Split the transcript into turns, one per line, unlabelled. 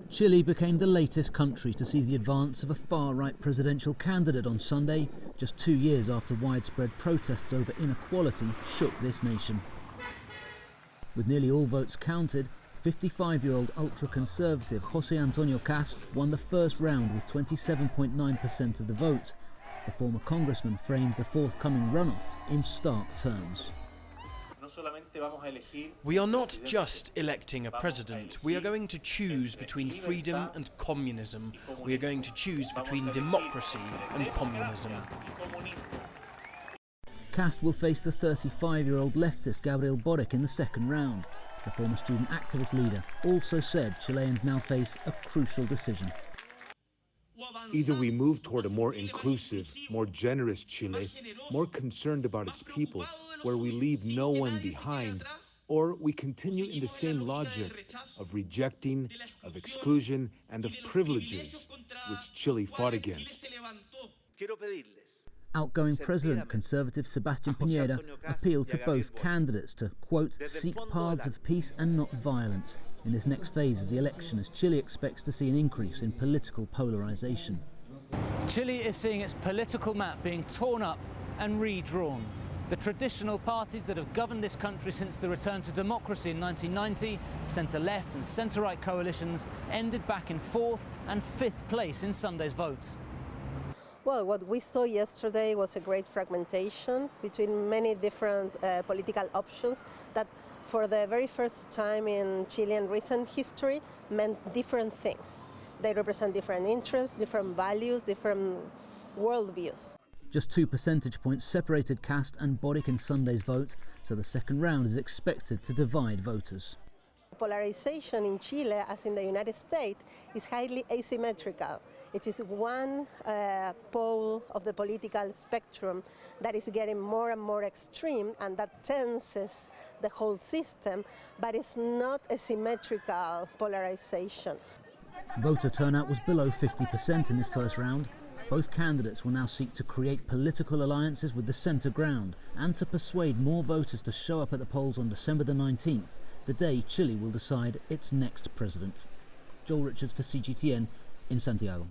Chile became the latest country to see the advance of a far-right presidential candidate on Sunday, just 2 years after widespread protests over inequality shook this nation. With nearly all votes counted, 55-year-old ultra-conservative Jose Antonio Kast won the first round with 27.9% of the vote. The former congressman framed the forthcoming runoff in stark terms.
We are not just electing a president, we are going to choose between freedom and communism. We are going to choose between democracy and communism.
Kast will face the 35-year-old leftist Gabriel Boric in the second round. The former student activist leader also said Chileans now face a crucial decision.
Either we move toward a more inclusive, more generous Chile, more concerned about its people, where we leave no one behind, or we continue in the same logic of rejecting, of exclusion, and of privileges, which Chile fought against.
Outgoing President Conservative Sebastián Piñera appealed to both candidates to, quote, seek paths of peace and not violence in this next phase of the election, as Chile expects to see an increase in political polarization.
Chile is seeing its political map being torn up and redrawn. The traditional parties that have governed this country since the return to democracy in 1990, centre-left and centre-right coalitions, ended back in 4th and 5th place in Sunday's vote.
Well, what we saw yesterday was a great fragmentation between many different political options that for the very first time in Chilean recent history meant different things. They represent different interests, different values, different worldviews.
Just 2 percentage points separated Kast and Boric in Sunday's vote, so the second round is expected to divide voters.
Polarization in Chile, as in the United States, is highly asymmetrical. It is one pole of the political spectrum that is getting more and more extreme, and that tenses the whole system, but it's not a symmetrical polarization.
Voter turnout was below 50% in this first round. Both candidates will now seek to create political alliances with the centre ground and to persuade more voters to show up at the polls on December the 19th, the day Chile will decide its next president. Joel Richards for CGTN in Santiago.